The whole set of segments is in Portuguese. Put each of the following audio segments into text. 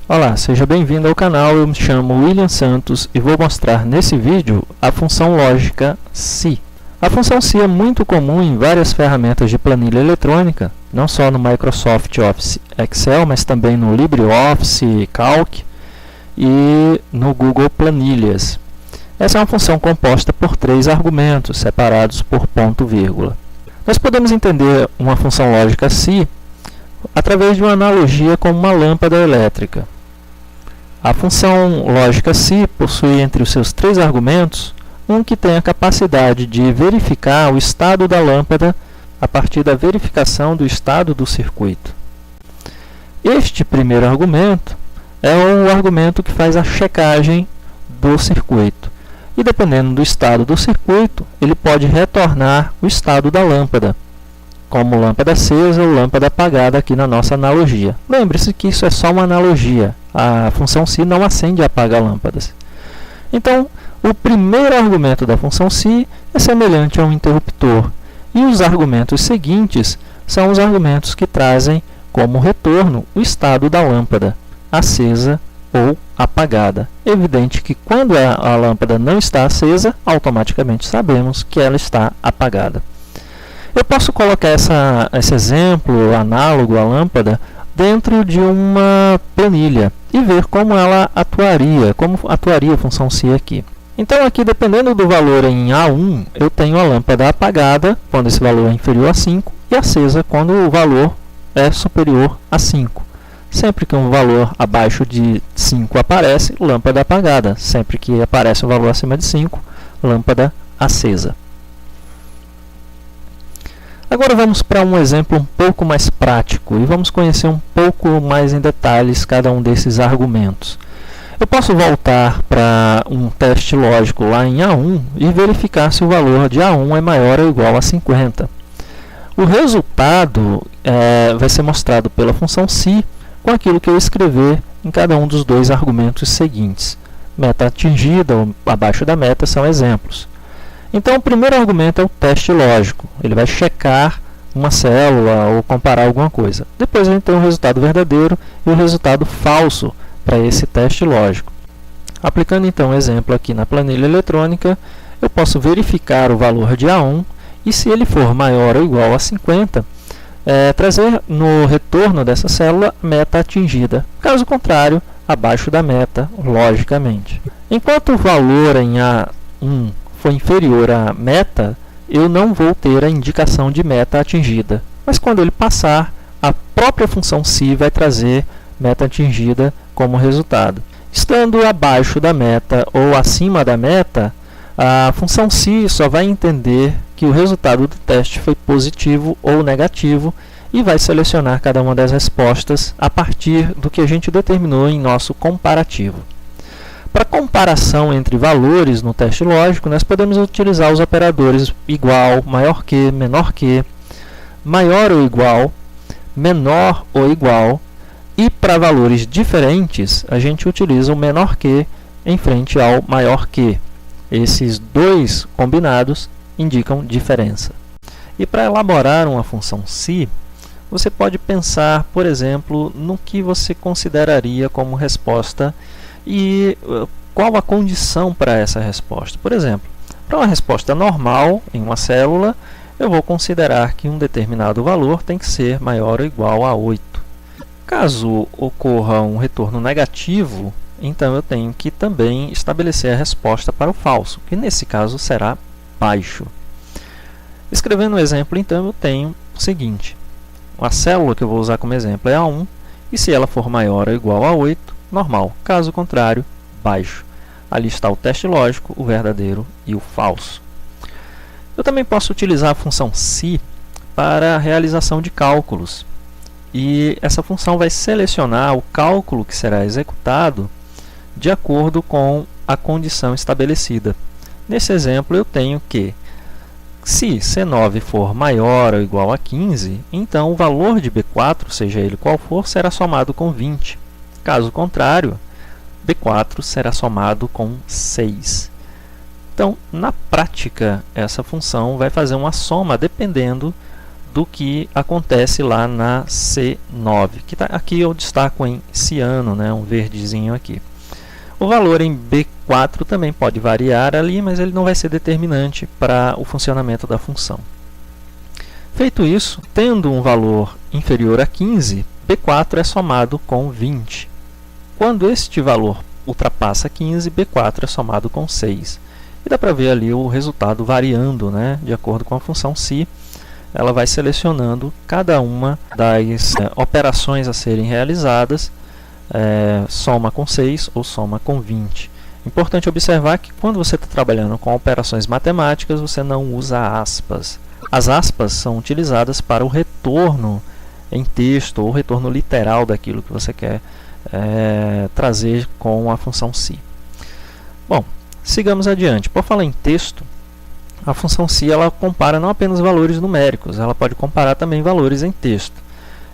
Olá, seja bem-vindo ao canal. Eu me chamo William Santos e vou mostrar nesse vídeo a função lógica SI. A função SI é muito comum em várias ferramentas de planilha eletrônica, não só no Microsoft Office Excel, mas também no LibreOffice Calc e no Google Planilhas. Essa é uma função composta por 3 argumentos, separados por ponto vírgula. Nós podemos entender uma função lógica SI através de uma analogia com uma lâmpada elétrica. A função lógica SI possui entre os seus 3 argumentos um que tem a capacidade de verificar o estado da lâmpada a partir da verificação do estado do circuito. Este primeiro argumento é o argumento que faz a checagem do circuito. E dependendo do estado do circuito, ele pode retornar o estado da lâmpada, como lâmpada acesa ou lâmpada apagada aqui na nossa analogia. Lembre-se que isso é só uma analogia. A função SI não acende e apaga lâmpadas. Então, o primeiro argumento da função SI é semelhante a um interruptor. E os argumentos seguintes são os argumentos que trazem como retorno o estado da lâmpada, acesa ou apagada. Evidente que quando a lâmpada não está acesa, automaticamente sabemos que ela está apagada. Eu posso colocar esse exemplo análogo à lâmpada dentro de uma planilha e ver como ela atuaria, como atuaria a função SI aqui. Então aqui, dependendo do valor em A1, eu tenho a lâmpada apagada quando esse valor é inferior a 5 e acesa quando o valor é superior a 5. Sempre que um valor abaixo de 5 aparece, lâmpada apagada. Sempre que aparece um valor acima de 5, lâmpada acesa. Agora vamos para um exemplo um pouco mais prático e vamos conhecer um pouco mais em detalhes cada um desses argumentos. Eu posso voltar para um teste lógico lá em A1 e verificar se o valor de A1 é maior ou igual a 50. O resultado vai ser mostrado pela função SI com aquilo que eu escrever em cada um dos 2 argumentos seguintes. Meta atingida ou abaixo da meta são exemplos. Então, o primeiro argumento é o teste lógico. Ele vai checar uma célula ou comparar alguma coisa. Depois a gente tem o resultado verdadeiro e o resultado falso para esse teste lógico. Aplicando então o exemplo aqui na planilha eletrônica, eu posso verificar o valor de A1 e se ele for maior ou igual a 50, trazer no retorno dessa célula meta atingida. Caso contrário, abaixo da meta, logicamente. Enquanto o valor em A1 for inferior à meta, eu não vou ter a indicação de meta atingida. Mas quando ele passar, a própria função SI vai trazer meta atingida como resultado. Estando abaixo da meta ou acima da meta, a função SI só vai entender que o resultado do teste foi positivo ou negativo e vai selecionar cada uma das respostas a partir do que a gente determinou em nosso comparativo. Para comparação entre valores no teste lógico, nós podemos utilizar os operadores igual, maior que, maior ou igual, menor ou igual, e para valores diferentes, a gente utiliza o menor que em frente ao maior que. Esses 2 combinados indicam diferença. E para elaborar uma função SI, você pode pensar, por exemplo, no que você consideraria como resposta e qual a condição para essa resposta. Por exemplo, para uma resposta normal em uma célula, eu vou considerar que um determinado valor tem que ser maior ou igual a 8. Caso ocorra um retorno negativo, então eu tenho que também estabelecer a resposta para o falso, que nesse caso será baixo. Escrevendo o exemplo, então, eu tenho o seguinte. A célula que eu vou usar como exemplo é A1, e se ela for maior ou igual a 8, normal. Caso contrário, baixo. Ali está o teste lógico, o verdadeiro e o falso. Eu também posso utilizar a função SI para a realização de cálculos. E essa função vai selecionar o cálculo que será executado de acordo com a condição estabelecida. Nesse exemplo, eu tenho que, se C9 for maior ou igual a 15, então o valor de B4, seja ele qual for, será somado com 20. Caso contrário, B4 será somado com 6. Então, na prática, essa função vai fazer uma soma dependendo do que acontece lá na C9, que aqui eu destaco em ciano, né, um verdezinho aqui. O valor em B4 também pode variar ali, mas ele não vai ser determinante para o funcionamento da função. Feito isso, tendo um valor inferior a 15, B4 é somado com 20. Quando este valor ultrapassa 15, B4 é somado com 6. E dá para ver ali o resultado variando, né, de acordo com a função si. Ela vai selecionando cada uma das operações a serem realizadas, soma com 6 ou soma com 20. Importante observar que quando você está trabalhando com operações matemáticas, você não usa aspas. As aspas são utilizadas para o retorno em texto ou retorno literal daquilo que você quer trazer com a função si. Bom, sigamos adiante. Por falar em texto, a função si ela compara não apenas valores numéricos, ela pode comparar também valores em texto.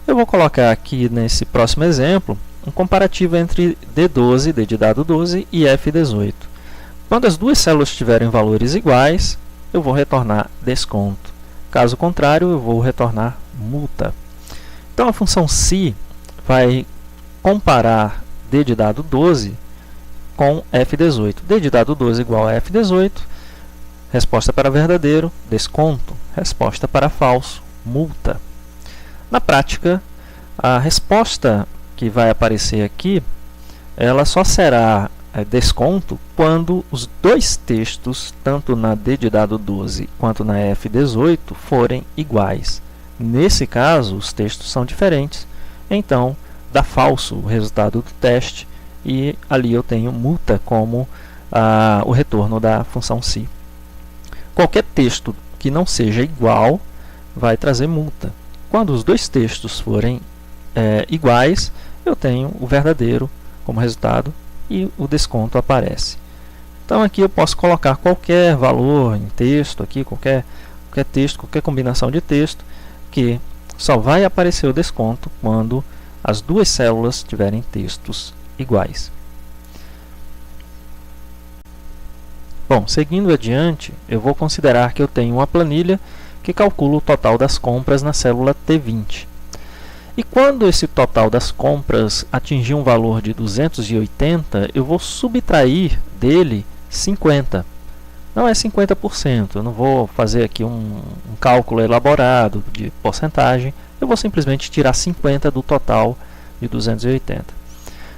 Eu vou colocar aqui nesse próximo exemplo um comparativo entre D12, D de dado 12, e F18. Quando as duas células tiverem valores iguais, eu vou retornar desconto. Caso contrário, eu vou retornar multa. Então a função si vai comparar D de dado 12 com F18. D de dado 12 igual a F18, resposta para verdadeiro, desconto. Resposta para falso, multa. Na prática, a resposta que vai aparecer aqui, ela só será desconto quando os dois textos, tanto na D de dado 12 quanto na F18, forem iguais. Nesse caso, os textos são diferentes, então dá falso o resultado do teste e ali eu tenho multa como o retorno da função si. Qualquer texto que não seja igual vai trazer multa. Quando os dois textos forem iguais, eu tenho o verdadeiro como resultado e o desconto aparece. Então aqui eu posso colocar qualquer valor em texto, aqui, qualquer texto, qualquer combinação de texto, que só vai aparecer o desconto quando as duas células tiverem textos iguais. Bom, seguindo adiante, eu vou considerar que eu tenho uma planilha que calcula o total das compras na célula T20. E quando esse total das compras atingir um valor de 280, eu vou subtrair dele 50. Não é 50%, eu não vou fazer aqui um cálculo elaborado de porcentagem, eu vou simplesmente tirar 50 do total de 280.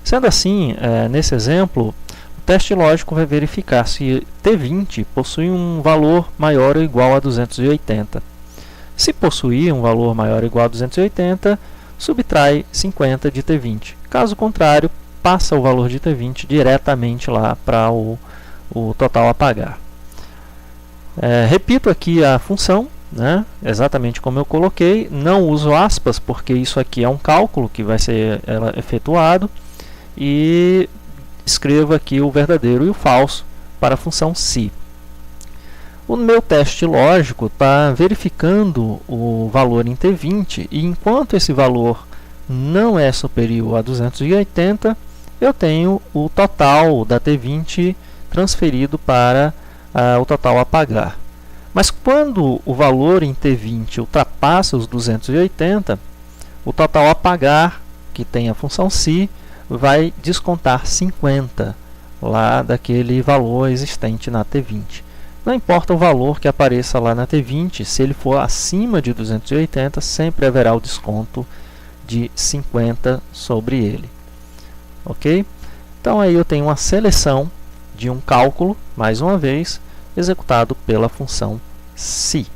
Sendo assim, nesse exemplo, o teste lógico vai verificar se T20 possui um valor maior ou igual a 280. Se possuir um valor maior ou igual a 280, subtrai 50 de T20. Caso contrário, passa o valor de T20 diretamente lá para o total a pagar. Repito aqui a função, né, exatamente como eu coloquei. Não uso aspas porque isso aqui é um cálculo que vai ser efetuado. E escrevo aqui o verdadeiro e o falso para a função si. O meu teste lógico está verificando o valor em T20 e enquanto esse valor não é superior a 280, eu tenho o total da T20 transferido para o total a pagar. Mas quando o valor em T20 ultrapassa os 280, o total a pagar, que tem a função si, vai descontar 50 lá daquele valor existente na T20. Não importa o valor que apareça lá na T20, se ele for acima de 280, sempre haverá o desconto de 50 sobre ele. Ok? Então aí eu tenho uma seleção de um cálculo, mais uma vez, executado pela função si.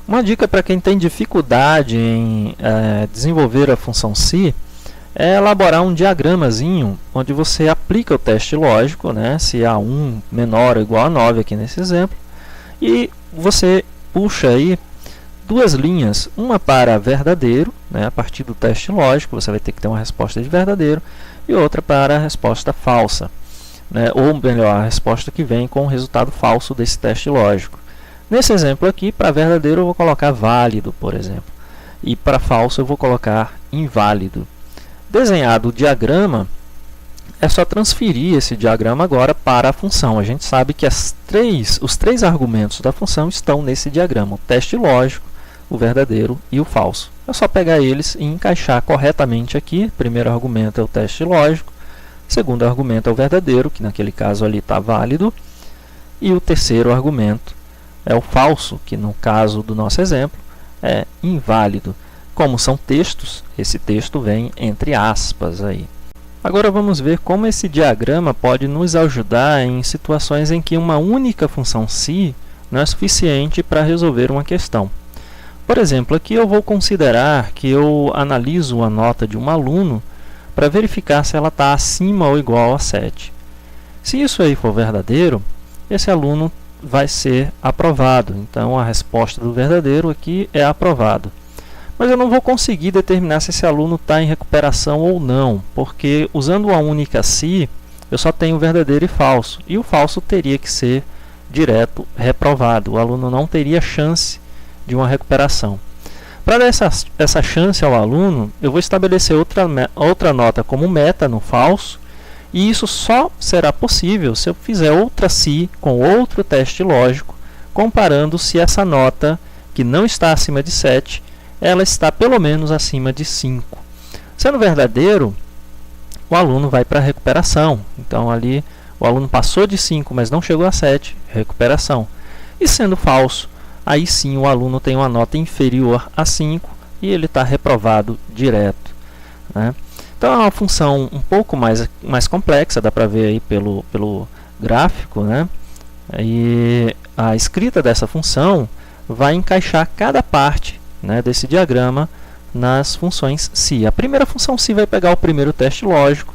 Uma dica para quem tem dificuldade em desenvolver a função si é elaborar um diagramazinho onde você aplica o teste lógico, né, se A1 menor ou igual a 9 aqui nesse exemplo, e você puxa aí duas linhas, uma para verdadeiro, né, a partir do teste lógico você vai ter que ter uma resposta de verdadeiro, e outra para a resposta falsa, né, ou melhor, a resposta que vem com o resultado falso desse teste lógico. Nesse exemplo aqui, para verdadeiro eu vou colocar válido, por exemplo, e para falso eu vou colocar inválido. Desenhado o diagrama, é só transferir esse diagrama agora para a função. A gente sabe que os três argumentos da função estão nesse diagrama: o teste lógico, o verdadeiro e o falso. É só pegar eles e encaixar corretamente aqui. O primeiro argumento é o teste lógico, o segundo argumento é o verdadeiro, que naquele caso ali está válido, e o terceiro argumento é o falso, que no caso do nosso exemplo é inválido. Como são textos, esse texto vem entre aspas aí. Agora vamos ver como esse diagrama pode nos ajudar em situações em que uma única função psi não é suficiente para resolver uma questão. Por exemplo, aqui eu vou considerar que eu analiso a nota de um aluno para verificar se ela está acima ou igual a 7. Se isso aí for verdadeiro, esse aluno vai ser aprovado. Então a resposta do verdadeiro aqui é aprovado. Mas eu não vou conseguir determinar se esse aluno está em recuperação ou não, porque usando uma única psi, eu só tenho verdadeiro e falso. E o falso teria que ser direto reprovado. O aluno não teria chance de uma recuperação. Para dar essa chance ao aluno, eu vou estabelecer outra nota como meta no falso, e isso só será possível se eu fizer outra psi com outro teste lógico, comparando se essa nota, que não está acima de 7, ela está pelo menos acima de 5. Sendo verdadeiro, o aluno vai para a recuperação. Então, ali o aluno passou de 5, mas não chegou a 7, recuperação. E sendo falso, aí sim o aluno tem uma nota inferior a 5 e ele está reprovado direto, né? Então, é uma função um pouco mais complexa, dá para ver aí pelo gráfico, né? E a escrita dessa função vai encaixar cada parte, né, desse diagrama nas funções psi. A primeira função psi vai pegar o primeiro teste lógico,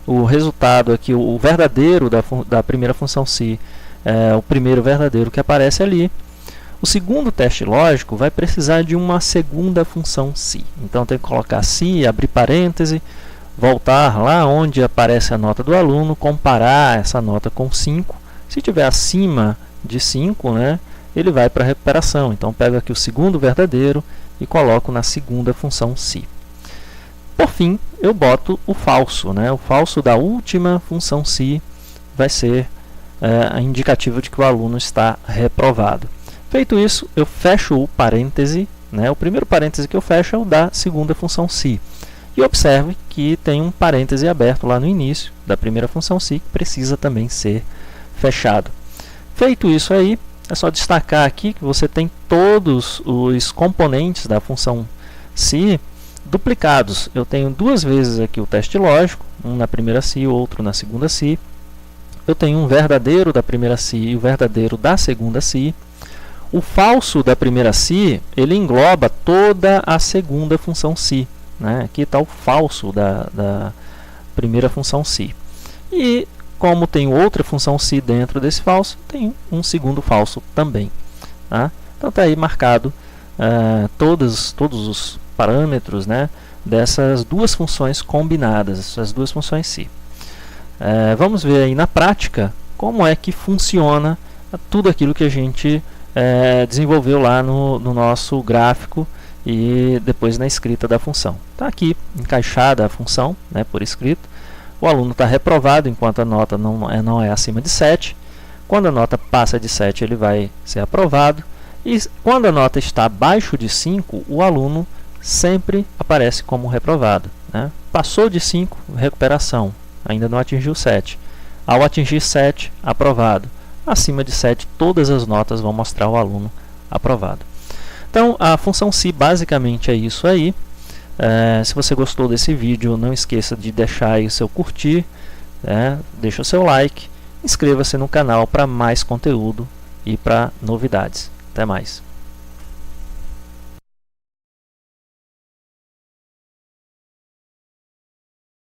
o resultado aqui, o verdadeiro da primeira função psi é o primeiro verdadeiro que aparece ali. O segundo teste lógico vai precisar de uma segunda função psi. Então tem que colocar psi, abrir parêntese, voltar lá onde aparece a nota do aluno, comparar essa nota com 5. Se tiver acima de 5, né, ele vai para a recuperação. Então, pego aqui o segundo verdadeiro e coloco na segunda função psi. Por fim, eu boto o falso, né? O falso da última função psi vai ser indicativo de que o aluno está reprovado. Feito isso, eu fecho o parêntese, né? O primeiro parêntese que eu fecho é o da segunda função psi. E observe que tem um parêntese aberto lá no início da primeira função psi, que precisa também ser fechado. Feito isso aí, é só destacar aqui que você tem todos os componentes da função psi duplicados. Eu tenho duas vezes aqui o teste lógico, um na primeira psi, outro na segunda psi. Eu tenho um verdadeiro da primeira psi e o verdadeiro da segunda psi. O falso da primeira psi, ele engloba toda a segunda função psi, né? Aqui está o falso da primeira função psi. E como tem outra função psi dentro desse falso, tem um segundo falso também, tá? Então está aí marcado todos os parâmetros, né, dessas duas funções combinadas, essas duas funções psi. Vamos ver aí na prática como é que funciona tudo aquilo que a gente desenvolveu lá no nosso gráfico e depois na escrita da função. Está aqui encaixada a função, né, por escrito. O aluno está reprovado enquanto a nota não é acima de 7. Quando a nota passa de 7, ele vai ser aprovado. E quando a nota está abaixo de 5, o aluno sempre aparece como reprovado, né? Passou de 5, recuperação. Ainda não atingiu 7. Ao atingir 7, aprovado. Acima de 7, todas as notas vão mostrar o aluno aprovado. Então, a função psi basicamente é isso aí. Se você gostou desse vídeo, não esqueça de deixar aí o seu curtir, deixa o seu like, inscreva-se no canal para mais conteúdo e para novidades. Até mais!